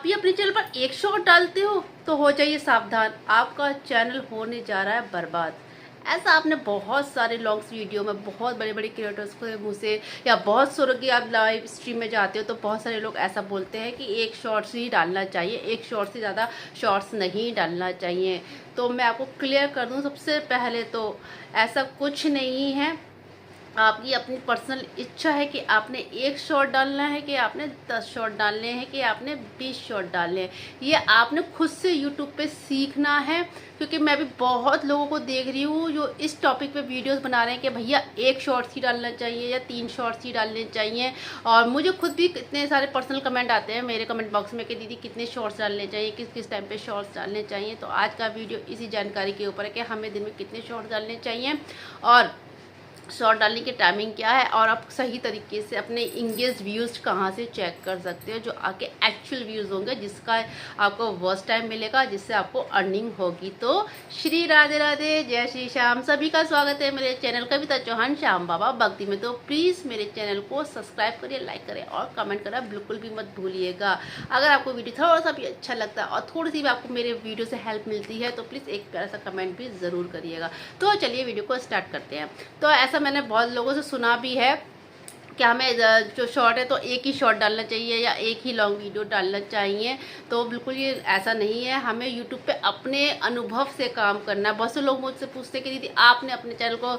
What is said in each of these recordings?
आप ही अपने चैनल पर एक शॉट डालते हो तो हो जाइए सावधान, आपका चैनल होने जा रहा है बर्बाद। ऐसा आपने बहुत सारे लॉन्ग्स वीडियो में बहुत बड़े बड़े क्रिएटर्स के मुँह से या बहुत सारों की आप लाइव स्ट्रीम में जाते हो तो बहुत सारे लोग ऐसा बोलते हैं कि एक शॉर्ट्स ही डालना चाहिए, एक शॉर्ट से ज़्यादा शॉर्ट्स नहीं डालना चाहिए। तो मैं आपको क्लियर कर दूँ, सबसे पहले तो ऐसा कुछ नहीं है। आपकी अपनी पर्सनल इच्छा है कि आपने एक शॉट डालना है कि आपने 10 शॉट डालने हैं कि आपने 20 शॉट डालने हैं, ये आपने खुद से यूट्यूब पे सीखना है। क्योंकि मैं भी बहुत लोगों को देख रही हूँ जो इस टॉपिक पे वीडियोस बना रहे हैं कि भैया एक शॉर्ट्स ही डालना चाहिए या 3 शॉर्ट्स ही डालने चाहिए। और मुझे खुद भी कितने सारे पर्सनल कमेंट आते हैं मेरे कमेंट बॉक्स में कि दीदी कितने शॉर्ट्स डालने चाहिए, किस किस टाइम पे शॉर्ट्स डालने चाहिए। तो आज का वीडियो इसी जानकारी के ऊपर है कि हमें दिन में कितने शॉर्ट्स डालने चाहिए और शॉर्ट डालने की टाइमिंग क्या है और आप सही तरीके से अपने इंगेज व्यूज़ कहाँ से चेक कर सकते हो जो आपके एक्चुअल व्यूज़ होंगे, जिसका आपको वॉच टाइम मिलेगा, जिससे आपको अर्निंग होगी। तो श्री राधे राधे, जय श्री श्याम। सभी का स्वागत है मेरे चैनल कविता चौहान श्याम बाबा भक्ति में। तो प्लीज़ मेरे चैनल को सब्सक्राइब करिए, लाइक करें और कमेंट करना बिल्कुल भी मत भूलिएगा। अगर आपको वीडियो थोड़ा सा भी अच्छा लगता है और थोड़ी सी भी आपको मेरे वीडियो से हेल्प मिलती है तो प्लीज़ एक प्यारा सा कमेंट भी ज़रूर करिएगा। तो चलिए वीडियो को स्टार्ट करते हैं। तो ऐसा मैंने बहुत लोगों से सुना भी है कि हमें जो शॉर्ट है तो एक ही शॉर्ट डालना चाहिए या एक ही लॉन्ग वीडियो डालना चाहिए। तो बिल्कुल ये ऐसा नहीं है, हमें यूट्यूब पे अपने अनुभव से काम करना है। बहुत से लोग मुझसे पूछते हैं कि दीदी आपने अपने चैनल को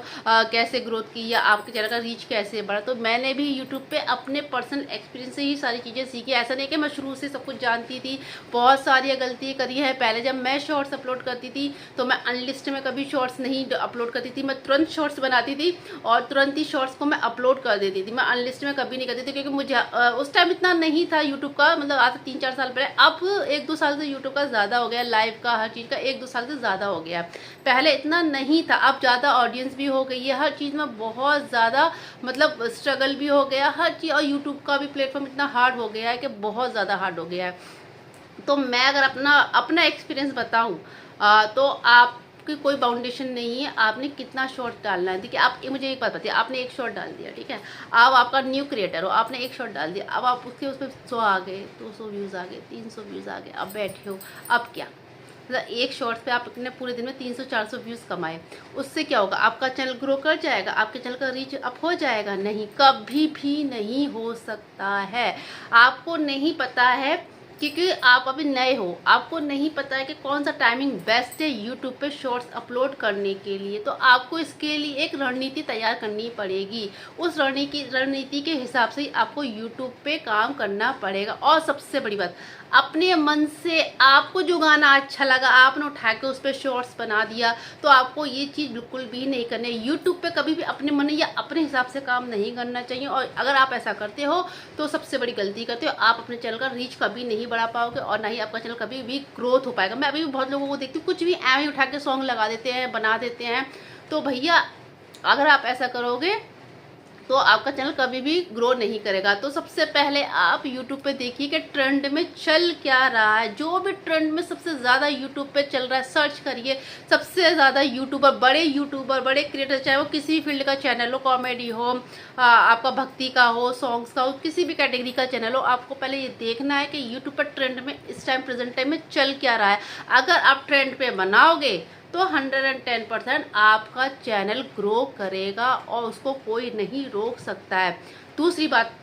कैसे ग्रोथ की या आपके चैनल का रीच कैसे बढ़ा। तो मैंने भी यूट्यूब पे अपने पर्सनल एक्सपीरियंस से ही सारी चीज़ें सीखी। ऐसा नहीं कि मैं शुरू से सब कुछ जानती थी, बहुत सारी गलतियाँ करी है। पहले जब मैं शॉर्ट्स अपलोड करती थी तो मैं अनलिस्ट में कभी शॉर्ट्स नहीं अपलोड करती थी, मैं तुरंत शॉर्ट्स बनाती थी और तुरंत ही शॉर्ट्स को मैं अपलोड कर देती थी। मैं अनलिस्ट में कभी नहीं करती थी क्योंकि मुझे उस टाइम इतना नहीं था यूट्यूब का, मतलब आज से 3-4 साल पहले। अब 1-2 साल से यूट्यूब का ज़्यादा हो गया, लाइव का हर चीज़ का 1-2 साल से ज़्यादा हो गया। पहले इतना नहीं था, अब ज़्यादा ऑडियंस भी हो गई है, हर चीज़ में बहुत ज़्यादा मतलब स्ट्रगल भी हो गया हर चीज़। और यूट्यूब का भी प्लेटफॉर्म इतना हार्ड हो गया है कि बहुत ज़्यादा हार्ड हो गया है। तो मैं अगर अपना एक्सपीरियंस बताऊँ तो आप कि कोई बाउंडेशन नहीं है, आपने कितना शॉर्ट डालना है। देखिए आप मुझे एक बात बताइए, आपने एक शॉर्ट डाल दिया, ठीक है, अब आपका न्यू क्रिएटर हो, आपने एक शॉर्ट डाल दिया, अब आप उसके उस पर 100 आ गए, 200 व्यूज़ आ गए, 300 व्यूज़ आ गए, अब बैठे हो, अब क्या मतलब एक शॉर्ट पे आप अपने पूरे दिन में 300-400 व्यूज़ कमाए, उससे क्या होगा? आपका चैनल ग्रो कर जाएगा, आपके चैनल का रीच अप हो जाएगा? नहीं, कभी भी नहीं हो सकता है। आपको नहीं पता है क्योंकि आप अभी नए हो, आपको नहीं पता है कि कौन सा टाइमिंग बेस्ट है यूट्यूब पे शॉर्ट्स अपलोड करने के लिए। तो आपको इसके लिए एक रणनीति तैयार करनी पड़ेगी, उस रणनीति के हिसाब से ही आपको यूट्यूब पे काम करना पड़ेगा। और सबसे बड़ी बात, अपने मन से आपको जो गाना अच्छा लगा आपने उठा के उस पर शॉर्ट्स बना दिया, तो आपको ये चीज़ बिल्कुल भी नहीं करनी है। यूट्यूब पे कभी भी अपने मन या अपने हिसाब से काम नहीं करना चाहिए। और अगर आप ऐसा करते हो तो सबसे बड़ी गलती करते हो, आप अपने चैनल का रीच कभी नहीं बढ़ा पाओगे और ना ही आपका चैनल कभी भी ग्रोथ हो पाएगा। मैं अभी भी बहुत लोगों को देखती हूँ कुछ भी ऐਵੇਂ उठा के सॉन्ग लगा देते हैं, बना देते हैं। तो भैया अगर आप ऐसा करोगे तो आपका चैनल कभी भी ग्रो नहीं करेगा। तो सबसे पहले आप YouTube पे देखिए कि ट्रेंड में चल क्या रहा है। जो भी ट्रेंड में सबसे ज़्यादा YouTube पे चल रहा है सर्च करिए। सबसे ज़्यादा यूट्यूबर, बड़े क्रिएटर, चाहे वो किसी भी फील्ड का चैनल हो, कॉमेडी हो, आपका भक्ति का हो, सॉन्ग्स का हो, किसी भी कैटेगरी का चैनल हो, आपको पहले ये देखना है कि यूट्यूब पर ट्रेंड में इस टाइम प्रेजेंट टाइम में चल क्या रहा है। अगर आप ट्रेंड पे बनाओगे तो 110% आपका चैनल ग्रो करेगा और उसको कोई नहीं रोक सकता है। दूसरी बात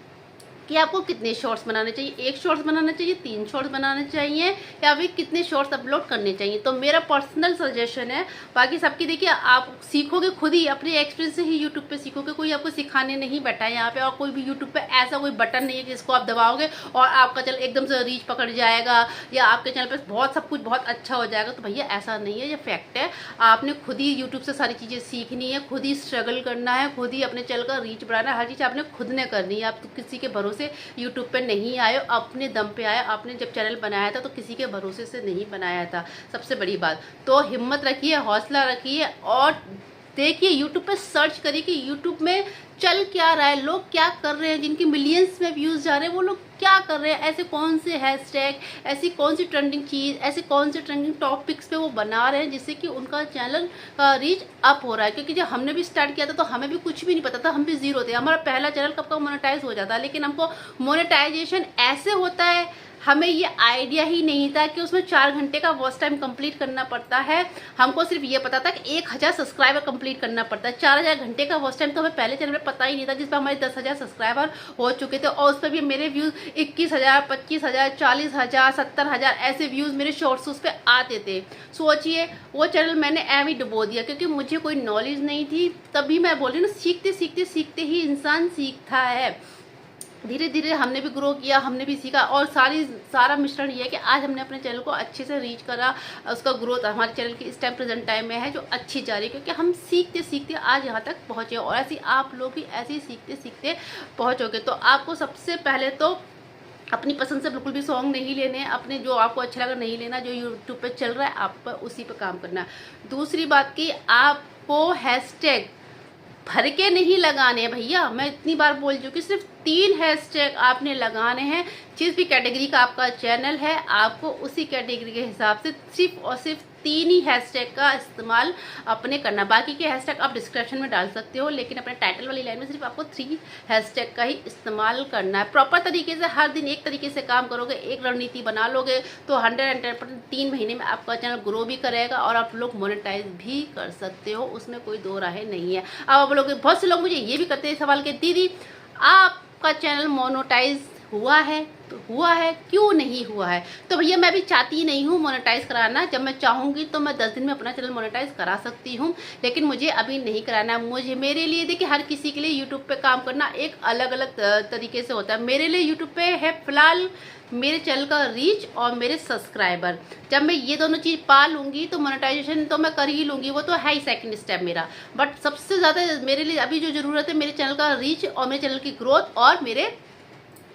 कि आपको कितने शॉर्ट्स बनाने चाहिए, एक शॉर्ट्स बनाना चाहिए, 3 शॉर्ट्स बनाने चाहिए या फिर कितने शॉर्ट्स अपलोड करने चाहिए। तो मेरा पर्सनल सजेशन है, बाकी सबकी देखिए आप सीखोगे खुद ही, अपने एक्सपीरियंस से ही यूट्यूब पे सीखोगे। कोई आपको सिखाने नहीं बैठा है यहाँ पे, और कोई भी यूट्यूब पे ऐसा कोई बटन नहीं है कि जिसको आप दबाओगे और आपका चैनल एकदम से रीच पकड़ जाएगा या आपके चैनल पर बहुत सब कुछ बहुत अच्छा हो जाएगा। तो भैया ऐसा नहीं है, ये फैक्ट है। आपने खुद ही यूट्यूब से सारी चीज़ें सीखनी है, खुद ही स्ट्रगल करना है, खुद ही अपने चैनल का रीच बढ़ाना है। हर चीज़ आपने खुद ने करनी है, आप किसी के भरोसे यूट्यूब पे नहीं आए, अपने दम पे आए। आपने जब चैनल बनाया था तो किसी के भरोसे से नहीं बनाया था, सबसे बड़ी बात। तो हिम्मत रखिए, हौसला रखिए और देखिए यूट्यूब पे सर्च करिए कि यूट्यूब में चल क्या रहा है, लोग क्या कर रहे हैं, जिनके मिलियंस में व्यूज़ जा रहे हैं वो लोग क्या कर रहे हैं, ऐसे कौन से हैशटैग, ऐसी कौन सी ट्रेंडिंग चीज़, ऐसे कौन से ट्रेंडिंग टॉपिक्स पे वो बना रहे हैं जिससे कि उनका चैनल का रीच अप हो रहा है। क्योंकि जब हमने भी स्टार्ट किया था तो हमें भी कुछ भी नहीं पता था, हम भी 0 थे। हमारा पहला चैनल कब का मोनेटाइज हो जाता है, लेकिन हमको मोनेटाइजेशन ऐसे होता है हमें ये आइडिया ही नहीं था कि उसमें 4 घंटे का वॉच टाइम कंप्लीट करना पड़ता है। हमको सिर्फ ये पता था कि 1000 सब्सक्राइबर कंप्लीट करना पड़ता है। 4000 घंटे का वॉच टाइम तो हमें पहले चैनल में पता ही नहीं था, जिस पर हमारे 10,000 सब्सक्राइबर हो चुके थे और उस पर भी मेरे व्यूज़ 21,000, 25,000, 40,000, 70,000 ऐसे व्यूज़ मेरे शॉर्ट्स उस पर आते थे। सोचिए, वो चैनल मैंने ऐਵੇਂ ही डुबो दिया क्योंकि मुझे कोई नॉलेज नहीं थी। तभी मैं बोल रही हूँ ना, सीखते सीखते सीखते ही इंसान सीखता है। धीरे धीरे हमने भी ग्रो किया, हमने भी सीखा और सारा मिश्रण ये है कि आज हमने अपने चैनल को अच्छे से रीच करा। उसका ग्रोथ हमारे चैनल की इस टाइम प्रेजेंट टाइम में है जो अच्छी जा रही है, क्योंकि हम सीखते सीखते आज यहाँ तक पहुँचे और ऐसे आप लोग भी ऐसे ही सीखते सीखते पहुँचोगे। तो आपको सबसे पहले तो अपनी पसंद से बिल्कुल भी सॉन्ग नहीं लेने हैं, अपने जो आपको अच्छा लगा नहीं लेना, जो यूट्यूब पे चल रहा है आप पर उसी पे काम करना है। दूसरी बात की, आपको हैशटैग भर के नहीं लगाने हैं भैया, मैं इतनी बार बोल चुकी, सिर्फ 3 हैशटैग आपने लगाने हैं। जिस भी कैटेगरी का आपका चैनल है आपको उसी कैटेगरी के हिसाब से सिर्फ और सिर्फ 3 ही हैशटैग का इस्तेमाल अपने करना। बाकी के हैशटैग आप डिस्क्रिप्शन में डाल सकते हो, लेकिन अपने टाइटल वाली लाइन में सिर्फ आपको 3 हैशटैग का ही इस्तेमाल करना है। प्रॉपर तरीके से हर दिन एक तरीके से काम करोगे, एक रणनीति बना लोगे तो 110% 3 महीने में आपका चैनल ग्रो भी करेगा और आप लोग मोनेटाइज भी कर सकते हो, उसमें कोई दो राहें नहीं है। अब आप लोग, बहुत से लोग मुझे ये भी करते हैं सवाल के, दीदी आपका चैनल मोनेटाइज हुआ है? तो हुआ है, क्यों नहीं हुआ है? तो भैया मैं भी चाहती नहीं हूँ मोनेटाइज कराना। जब मैं चाहूँगी तो मैं 10 दिन में अपना चैनल मोनेटाइज करा सकती हूँ, लेकिन मुझे अभी नहीं कराना है। मुझे, मेरे लिए देखिए, हर किसी के लिए यूट्यूब पे काम करना एक अलग अलग तरीके से होता है। मेरे लिए यूट्यूब पे है फिलहाल मेरे चैनल का रीच और मेरे सब्सक्राइबर। जब मैं ये दोनों चीज़ पा लूँगी तो मोनेटाइजेशन तो मैं कर ही लूँगी, वो तो है ही सेकंड स्टेप मेरा। बट सबसे ज़्यादा मेरे लिए अभी जो ज़रूरत है मेरे चैनल का रीच और मेरे चैनल की ग्रोथ और मेरे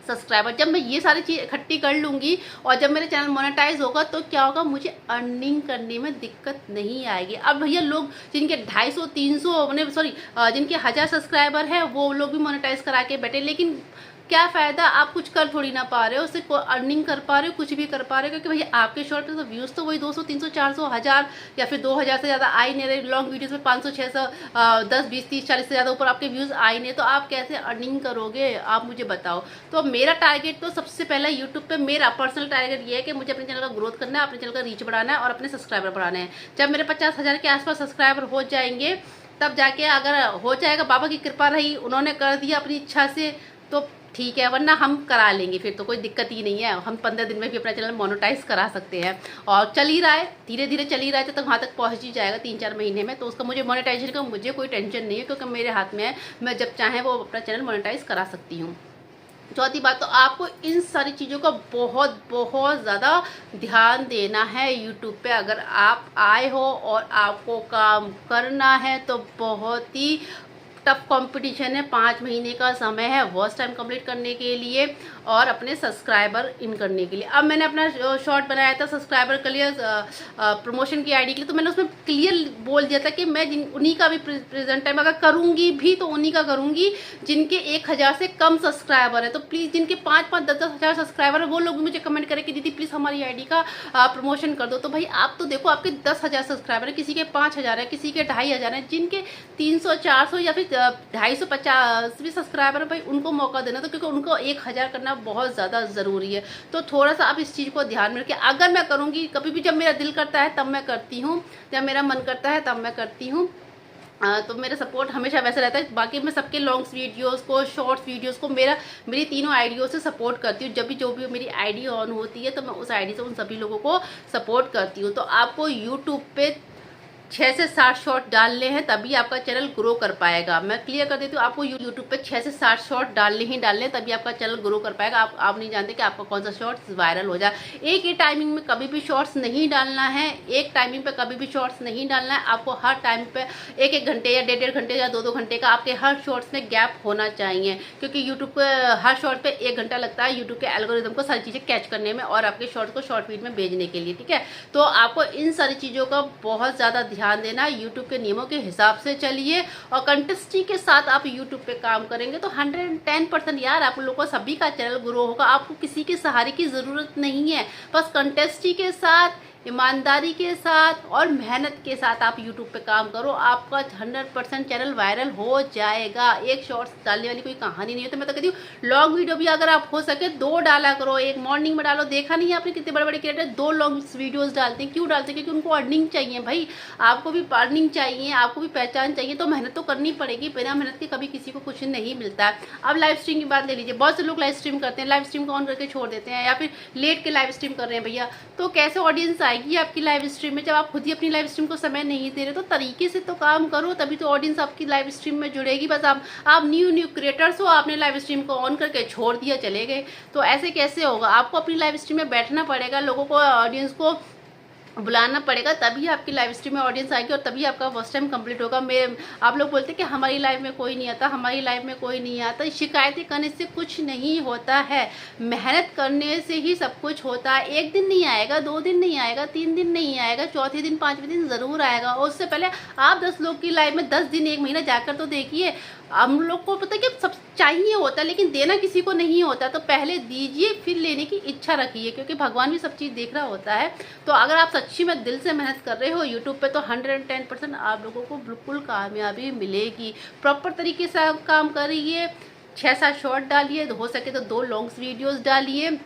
सब्सक्राइबर। जब मैं ये सारी चीज़ इकट्ठी कर लूँगी और जब मेरे चैनल मोनेटाइज होगा तो क्या होगा, मुझे अर्निंग करने में दिक्कत नहीं आएगी। अब भैया लोग जिनके 250, 300 जिनके 1000 सब्सक्राइबर है वो लोग भी मोनेटाइज करा के बैठे, लेकिन क्या फ़ायदा, आप कुछ कर थोड़ी ना पा रहे हो, सिर्फ अर्निंग कर पा रहे हो, कुछ भी कर पा रहे हो, क्योंकि भैया आपके शॉर्ट पे तो व्यूज़ तो वही 200, 300, 400, 1000 या फिर 2000 से ज़्यादा आ ही नहीं रहे। लॉन्ग वीडियोस में 500, 600, 10, 20, 30, 40 से ज़्यादा ऊपर आपके व्यूज़ आ ही नहीं, तो आप कैसे अर्निंग करोगे, आप मुझे बताओ। तो मेरा टारगेट तो सबसे पहला यूट्यूब पर मेरा पर्सनल टारगेट ये है कि मुझे अपने चैनल का ग्रोथ करना है, अपने चैनल का रीच बढ़ाना है और अपने सब्सक्राइबर बढ़ाना है। जब मेरे 50,000 के आसपास सब्सक्राइबर हो जाएंगे तब जाके, अगर हो जाएगा, बाबा की कृपा रही, उन्होंने कर दिया अपनी इच्छा से, तो ठीक है, वरना हम करा लेंगे, फिर तो कोई दिक्कत ही नहीं है। हम 15 दिन में भी अपना चैनल मोनेटाइज करा सकते हैं और चल ही रहा है, धीरे धीरे चल ही रहा है, तो वहाँ तक पहुँच ही जाएगा 3-4 महीने में। तो उसका मुझे मोनेटाइजेशन का मुझे कोई टेंशन नहीं है, क्योंकि मेरे हाथ में है, मैं जब चाहें वो अपना चैनल मोनेटाइज करा सकती हूँ। चौथी बात, तो आपको इन सारी चीज़ों का बहुत बहुत ज़्यादा ध्यान देना है यूट्यूब पे। अगर आप आए हो और आपको काम करना है तो बहुत ही टफ कंपटीशन है। 5 महीने का समय है वॉच टाइम कंप्लीट करने के लिए और अपने सब्सक्राइबर इन करने के लिए। अब मैंने अपना शॉर्ट बनाया था सब्सक्राइबर के लिए, प्रमोशन की आईडी के लिए, तो मैंने उसमें क्लियर बोल दिया था कि मैं उन्हीं का भी प्रेजेंट टाइम अगर करूँगी भी तो उन्हीं का करूँगी जिनके 1000 से कम सब्सक्राइबर है। तो प्लीज़ जिनके 5-5, 10-10 हज़ार सब्सक्राइबर है वो लोग भी मुझे कमेंट करें कि दीदी प्लीज़ हमारी आईडी का प्रमोशन कर दो। तो भाई आप तो देखो, आपके 10,000 सब्सक्राइबर है, किसी के 5,000 है, किसी के 2,500 है, जिनके 300, 400 या फिर 250 भी सब्सक्राइबर है, भाई उनको मौका देना, तो क्योंकि उनको 1000 करना बहुत ज़्यादा ज़रूरी है। तो थोड़ा सा आप इस चीज़ को ध्यान में रखिए। अगर मैं करूँगी कभी भी, जब मेरा दिल करता है तब मैं करती हूँ, जब मेरा मन करता है तब मैं करती हूँ, तो मेरा सपोर्ट हमेशा वैसे रहता है। बाकी मैं सबके लॉन्ग्स वीडियोस को, शॉर्ट्स वीडियोस को मेरी तीनों आईडियों से सपोर्ट करती हूँ। जब भी जो भी मेरी आईडी ऑन होती है तो मैं उस आईडी से उन सभी लोगों को सपोर्ट करती हूँ। तो आपको यूट्यूब पे 6 से 7 शॉर्ट डालने हैं, तभी आपका चैनल ग्रो कर पाएगा। मैं क्लियर कर देती हूँ, आपको यूट्यूब पे 6 से 7 शॉर्ट डालने हैं, तभी आपका चैनल ग्रो कर पाएगा। आप नहीं जानते कि आपका कौन सा शॉर्ट्स वायरल हो जाए। एक ही टाइमिंग में कभी भी शॉर्ट्स नहीं डालना है, एक टाइमिंग पे कभी भी शॉर्ट्स नहीं डालना है। आपको हर टाइम पे 1-1 घंटे या 1.5 घंटे या 2-2 घंटे का आपके हर शॉर्ट्स में गैप होना चाहिए, क्योंकि यूट्यूब पे हर शॉर्ट पे 1 घंटा लगता है यूट्यूब के एल्गोरिदम को सारी चीज़ें कैच करने में और आपके शॉर्ट्स को शॉर्ट फीड में भेजने के लिए, ठीक है। तो आपको इन सारी चीज़ों का बहुत ज़्यादा ध्यान देना। यूट्यूब के नियमों के हिसाब से चलिए और कंटेस्टी के साथ आप यूट्यूब पे काम करेंगे तो 110% यार आप लोगों को सभी का चैनल ग्रो होगा। आपको किसी के सहारे की ज़रूरत नहीं है, बस कंटेस्टी के साथ ईमानदारी के साथ और मेहनत के साथ आप यूट्यूब पे काम करो, आपका 100% चैनल वायरल हो जाएगा। एक शॉर्ट्स डालने वाली कोई कहानी नहीं है। तो मैं तो कहती हूँ लॉन्ग वीडियो भी अगर आप हो सके 2 डाला करो, एक मॉर्निंग में डालो। देखा नहीं है आपने कितने बड़े बड़े क्रिएटर 2 लॉन्ग वीडियोस डालते हैं? क्यों डालते हैं? क्योंकि उनको अर्निंग चाहिए भाई, आपको भी अर्निंग चाहिए, आपको भी पहचान चाहिए, तो मेहनत तो करनी पड़ेगी। बिना मेहनत के कभी किसी को कुछ नहीं मिलता है। अब लाइव स्ट्रीम की बात ले लीजिए, बहुत से लोग लाइव स्ट्रीम करते हैं, लाइव स्ट्रीम को ऑन करके छोड़ देते हैं या फिर लेट के लाइव स्ट्रीम कर रहे हैं भैया, तो कैसे ऑडियंस आएगी आपकी लाइव स्ट्रीम में जब आप खुद ही अपनी लाइव स्ट्रीम को समय नहीं दे रहे? तो तरीके से तो काम करो, तभी तो ऑडियंस आपकी लाइव स्ट्रीम में जुड़ेगी। बस आप न्यू क्रिएटर्स हो, आपने लाइव स्ट्रीम को ऑन करके छोड़ दिया, चले गए, तो ऐसे कैसे होगा? आपको अपनी लाइव स्ट्रीम में बैठना पड़ेगा, लोगों को, ऑडियंस को बुलाना पड़ेगा, तभी आपकी लाइव स्ट्रीम में ऑडियंस आएगी और तभी आपका फर्स्ट टाइम कंप्लीट होगा। आप लोग बोलते हैं कि हमारी लाइव में कोई नहीं आता, हमारी लाइव में कोई नहीं आता। शिकायतें करने से कुछ नहीं होता है, मेहनत करने से ही सब कुछ होता है। एक दिन नहीं आएगा, 2 दिन नहीं आएगा, 3 दिन नहीं आएगा, चौथे दिन 5वें दिन ज़रूर आएगा। और उससे पहले आप 10 लोग की लाइव में 10 दिन 1 महीना जाकर तो देखिए। हम लोग को पता है कि सब चाहिए होता है लेकिन देना किसी को नहीं होता, तो पहले दीजिए फिर लेने की इच्छा रखिए, क्योंकि भगवान भी सब चीज़ देख रहा होता है। तो अगर आप सच्ची में दिल से मेहनत कर रहे हो यूट्यूब पे, तो 110% आप लोगों को बिल्कुल कामयाबी मिलेगी। प्रॉपर तरीके से आप काम करिए, 6-7 शॉर्ट डालिए, हो सके तो 2 लॉन्ग्स वीडियोज़ डालिए।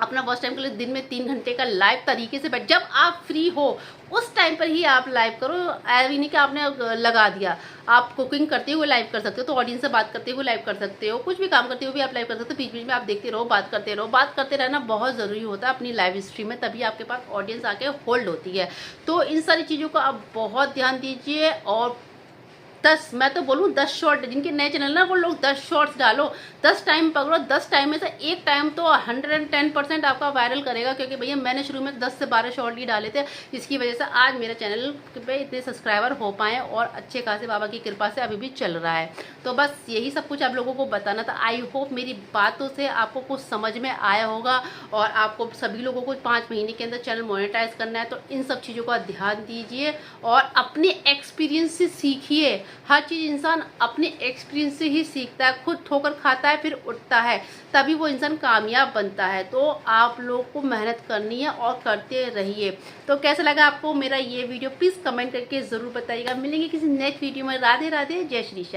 अपना फर्स्ट टाइम के लिए दिन में 3 घंटे का लाइव तरीके से बैठ, जब आप फ्री हो उस टाइम पर ही आप लाइव करो। ऐसा नहीं कि आपने लगा दिया। आप कुकिंग करते हुए लाइव कर सकते हो, तो ऑडियंस से बात करते हुए लाइव कर सकते हो, कुछ भी काम करते हुए भी आप लाइव कर सकते हो। बीच बीच में आप देखते रहो, बात करते रहो। बात करते रहना बहुत ज़रूरी होता है अपनी लाइव स्ट्रीम में, तभी आपके पास ऑडियंस आके होल्ड होती है। तो इन सारी चीज़ों को आप बहुत ध्यान दीजिए। और 10, मैं तो बोलूँ 10 शॉर्ट, जिनके नए चैनल ना वो लोग 10 शॉर्ट्स डालो, 10 टाइम पकड़ो, 10 टाइम में से एक टाइम तो 110% आपका वायरल करेगा। क्योंकि भैया मैंने शुरू में 10 से 12 शॉर्ट ही डाले थे, जिसकी वजह से आज मेरे चैनल पे इतने सब्सक्राइबर हो पाए और अच्छे खासे बाबा की कृपा से अभी भी चल रहा है। तो बस यही सब कुछ आप लोगों को बताना था। आई होप मेरी बातों से आपको कुछ समझ में आया होगा और आपको सभी लोगों को 5 महीने के अंदर चैनल मोनेटाइज करना है, तो इन सब चीज़ों का ध्यान दीजिए और अपने एक्सपीरियंस से सीखिए। हर चीज़ इंसान अपने एक्सपीरियंस से ही सीखता है, खुद ठोकर खाता है फिर उठता है, तभी वो इंसान कामयाब बनता है। तो आप लोग को मेहनत करनी है और करते रहिए। तो कैसा लगा आपको मेरा ये वीडियो, प्लीज़ कमेंट करके ज़रूर बताइएगा। मिलेंगे किसी नेक्स्ट वीडियो में। राधे राधे, जय श्री श्याम।